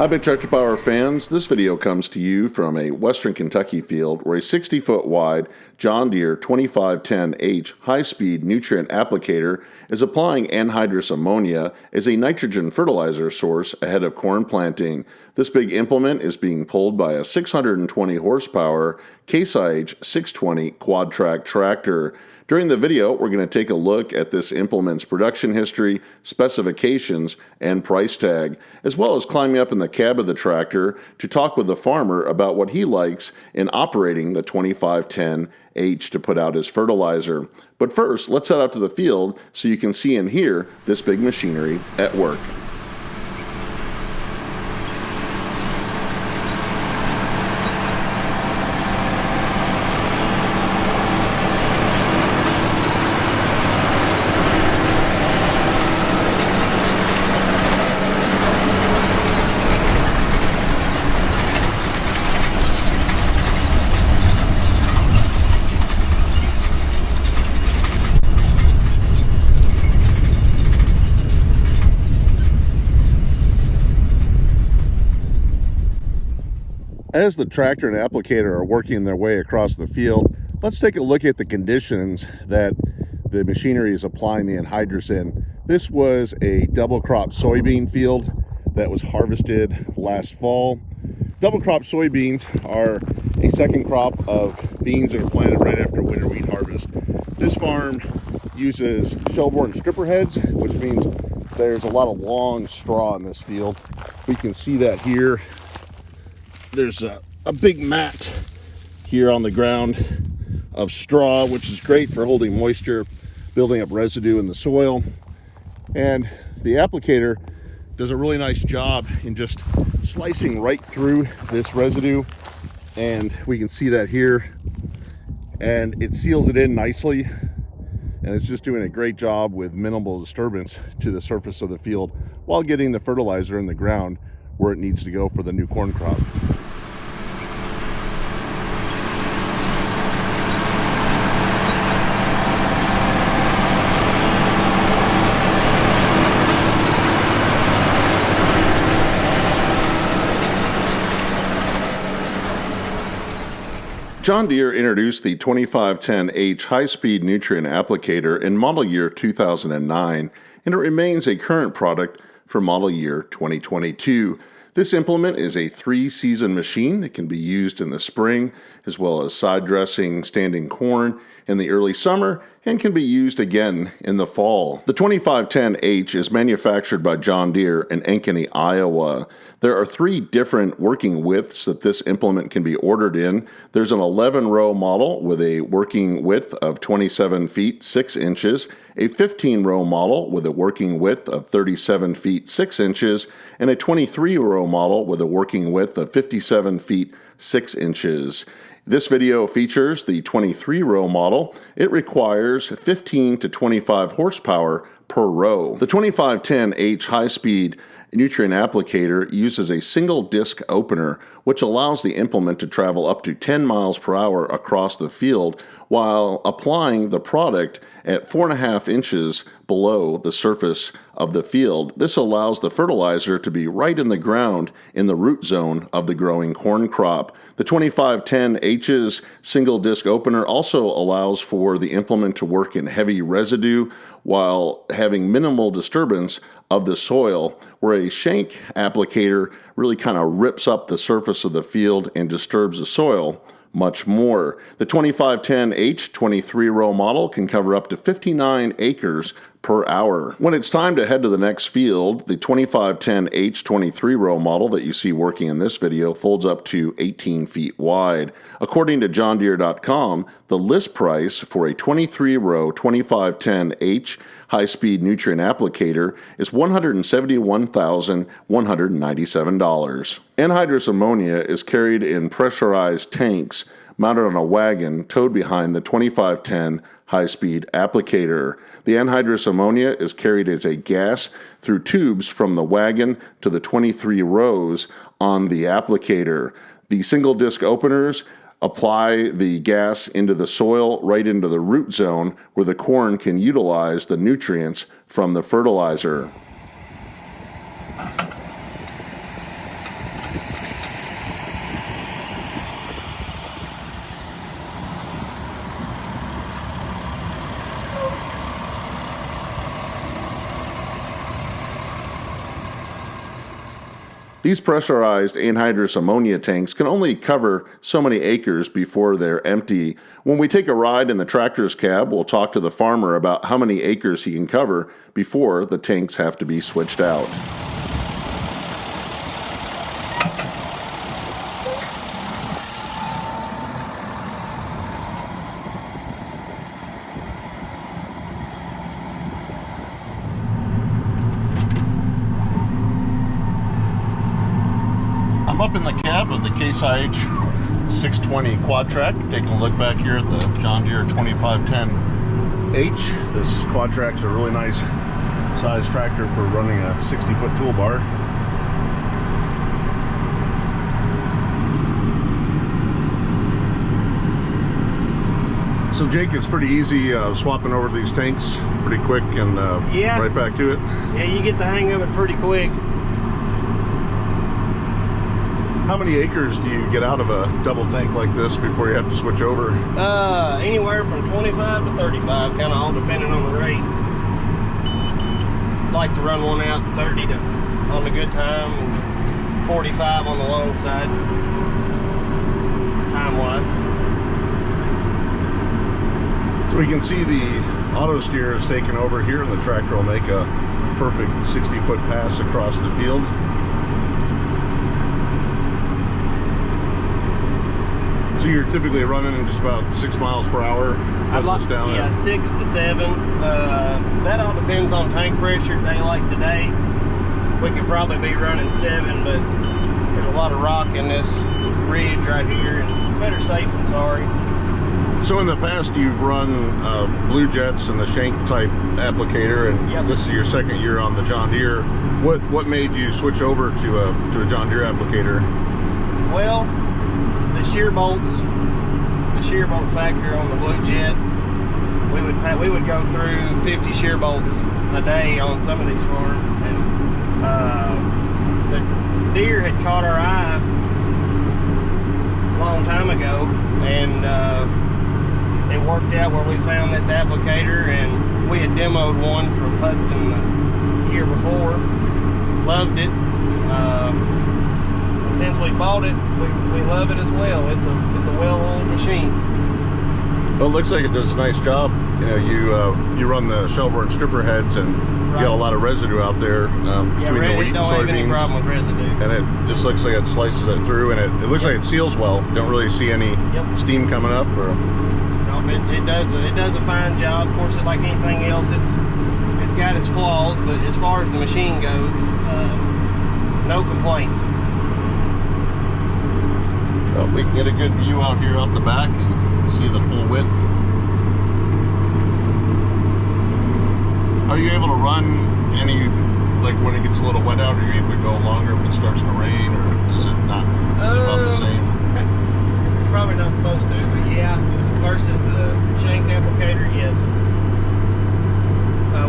Hi Big Tractor Power fans, this video comes to you from a Western Kentucky field where a 60-foot wide John Deere 2510H high-speed nutrient applicator is applying anhydrous ammonia as a nitrogen fertilizer source ahead of corn planting. This big implement is being pulled by a 620 horsepower Case IH 620 Quadtrac Tractor. During the video, we're going to take a look at this implement's production history, specifications, and price tag, as well as climbing up in the cab of the tractor to talk with the farmer about what he likes in operating the 2510H to put out his fertilizer. But first, let's head out to the field so you can see and hear this big machinery at work. As the tractor and applicator are working their way across the field, let's take a look at the conditions that the machinery is applying the anhydrous in. This was a double crop soybean field that was harvested last fall. Double crop soybeans are a second crop of beans that are planted right after winter wheat harvest. This farm uses shell-borne stripper heads, which means there's a lot of long straw in this field. We can see that here. There's a big mat here on the ground of straw, which is great for holding moisture, building up residue in the soil. And the applicator does a really nice job in just slicing right through this residue. And we can see that here. And it seals it in nicely. And it's just doing a great job with minimal disturbance to the surface of the field while getting the fertilizer in the ground where it needs to go for the new corn crop. John Deere introduced the 2510H high-speed nutrient applicator in model year 2009, and it remains a current product for model year 2022. This implement is a 3-season machine. It can be used in the spring, as well as side dressing standing corn in the early summer, and can be used again in the fall. The 2510H is manufactured by John Deere in Ankeny, Iowa. There are 3 different working widths that this implement can be ordered in. There's an 11-row model with a working width of 27 feet 6 inches, a 15-row model with a working width of 37 feet 6 inches, and a 23-row model with a working width of 57 feet 6 inches. This video features the 23-row model. It requires 15 to 25 horsepower per row. The 2510H high-speed nutrient applicator uses a single disc opener, which allows the implement to travel up to 10 miles per hour across the field while applying the product at 4.5 inches below the surface of the field. This allows the fertilizer to be right in the ground in the root zone of the growing corn crop. The 2510H's single disc opener also allows for the implement to work in heavy residue while having minimal disturbance of the soil, where a shank applicator really kind of rips up the surface of the field and disturbs the soil much more. The 2510H 23-row model can cover up to 59 acres per hour. When it's time to head to the next field, the 2510H 23-row model that you see working in this video folds up to 18 feet wide. According to JohnDeere.com, the list price for a 23-row 2510H high-speed nutrient applicator is $171,197. Anhydrous ammonia is carried in pressurized tanks mounted on a wagon towed behind the 2510 high-speed applicator. The anhydrous ammonia is carried as a gas through tubes from the wagon to the 23 rows on the applicator. The single disc openers apply the gas into the soil, right into the root zone, where the corn can utilize the nutrients from the fertilizer. These pressurized anhydrous ammonia tanks can only cover so many acres before they're empty. When we take a ride in the tractor's cab, we'll talk to the farmer about how many acres he can cover before the tanks have to be switched out. I'm up in the cab of the Case IH 620 Quadtrac, taking a look back here at the John Deere 2510H. This Quadtrac's a really nice size tractor for running a 60-foot toolbar. So Jake, it's pretty easy swapping over these tanks pretty quick and right back to it. Yeah, you get the hang of it pretty quick. How many acres do you get out of a double tank like this before you have to switch over? Anywhere from 25 to 35, kind of all depending on the rate. Like to run one out 30 to on a good time, and 45 on the long side, time-wise. So we can see the auto steer is taken over here, and the tractor will make a perfect 60-foot pass across the field. So you're typically running in just about 6 miles per hour. Down yeah, 6 to 7. That all depends on tank pressure. Day like today, we could probably be running 7, but there's a lot of rock in this ridge right here, and better safe than sorry. So in the past, you've run Blue Jets and the shank type applicator, and yep. This is your second year on the John Deere. What made you switch over to a John Deere applicator? Well, the shear bolt factor on the Blue Jet, we would go through 50 shear bolts a day on some of these farms, and the Deere had caught our eye a long time ago, and it worked out where we found this applicator, and we had demoed one from Hudson the year before. Loved it. Since we bought it, we love it as well. It's a well-oiled machine. Well, it looks like it does a nice job. You know, you run the Shelburne stripper heads, and you got a lot of residue out there between the wheat and soybeans. Don't have any problem with residue. And it just looks like it slices it through, and it looks like it seals well. Don't really see any steam coming up. Or no, it does a fine job. Of course, like anything else, it's got its flaws, but as far as the machine goes, no complaints. Well, we can get a good view out here out the back and see the full width. Are you able to run any, like when it gets a little wet out, are you able to go longer if it starts to rain, or is it not about the same? Probably not supposed to, but yeah, versus the shank applicator, yes.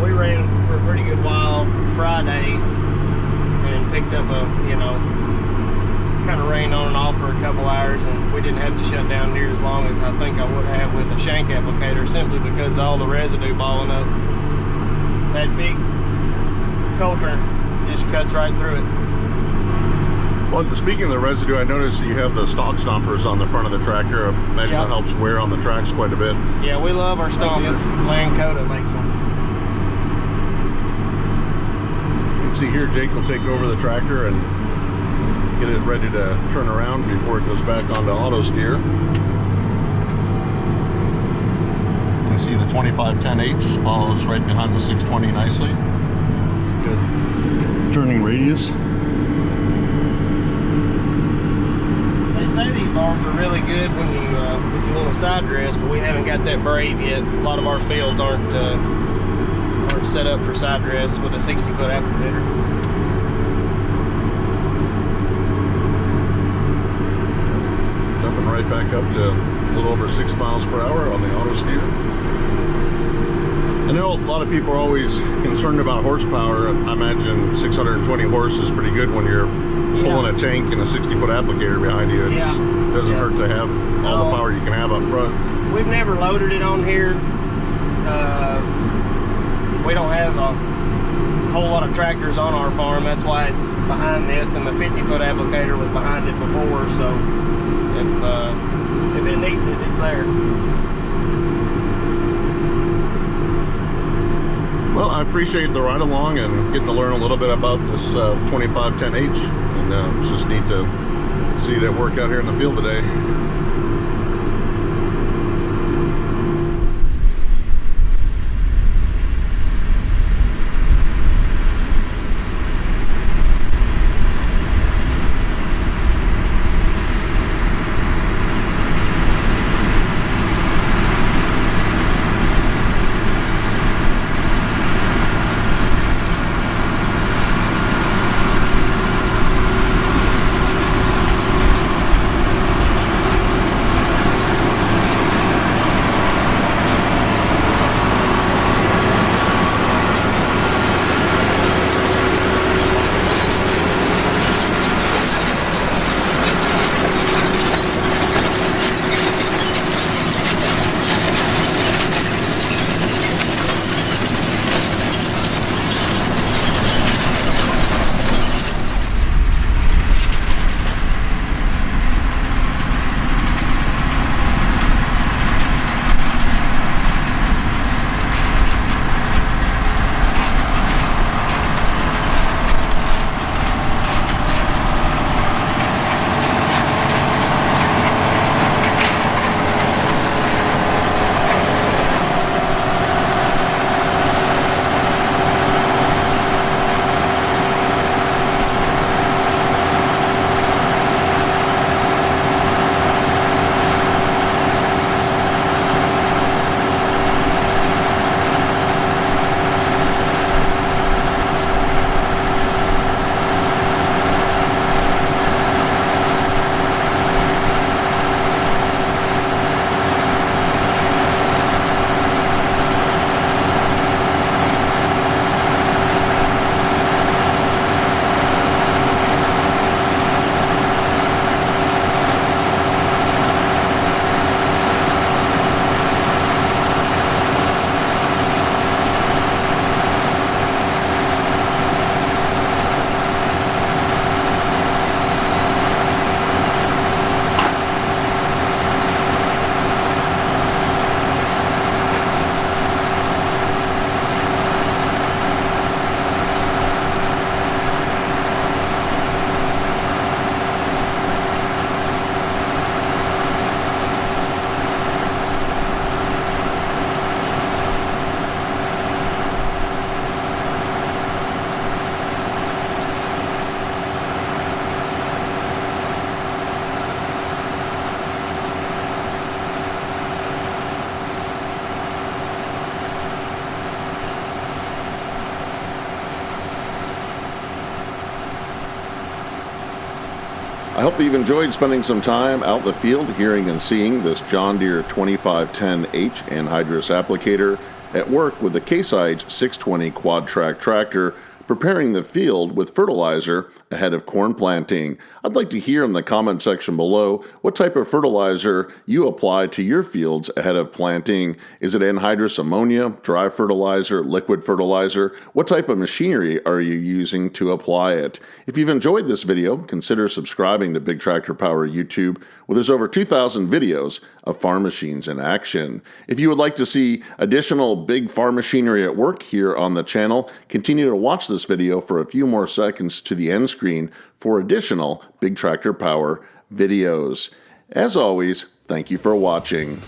We ran for a pretty good while Friday and picked up kind of rained on and off for a couple hours, and we didn't have to shut down near as long as I think I would have with a shank applicator, simply because all the residue balling up. That big coulter just cuts right through it. Well, speaking of the residue, I noticed that you have the stalk stompers on the front of the tractor. I imagine that helps wear on the tracks quite a bit. Yeah, we love our stompers. Lancota makes them. You can see here, Jake will take over the tractor and get it ready to turn around before it goes back onto auto steer. You can see the 2510H follows right behind the 620 nicely. It's a good turning radius. They say these bars are really good when you if you want a side dress, but we haven't got that brave yet. A lot of our fields aren't set up for side dress with a 60-foot applicator. Right back up to a little over 6 miles per hour on the auto steer. I know a lot of people are always concerned about horsepower. I imagine 620 horse is pretty good when you're pulling a tank and a 60-foot applicator behind you. It doesn't hurt to have all the power you can have up front. We've never loaded it on here. we don't have a whole lot of tractors on our farm. That's why it's behind this, and the 50-foot applicator was behind it before, so if it needs it, it's there. Well, I appreciate the ride along and getting to learn a little bit about this 2510H, and it's just neat to see it at work out here in the field today. I hope that you've enjoyed spending some time out in the field hearing and seeing this John Deere 2510H Anhydrous Applicator at work with the Case IH 620 Quadtrac Tractor, preparing the field with fertilizer ahead of corn planting. I'd like to hear in the comment section below what type of fertilizer you apply to your fields ahead of planting. Is it anhydrous ammonia, dry fertilizer, liquid fertilizer? What type of machinery are you using to apply it? If you've enjoyed this video, consider subscribing to Big Tractor Power YouTube, where there's over 2,000 videos of farm machines in action. If you would like to see additional big farm machinery at work here on the channel, continue to watch this video for a few more seconds to the end screen for additional Big Tractor Power videos. As always, thank you for watching.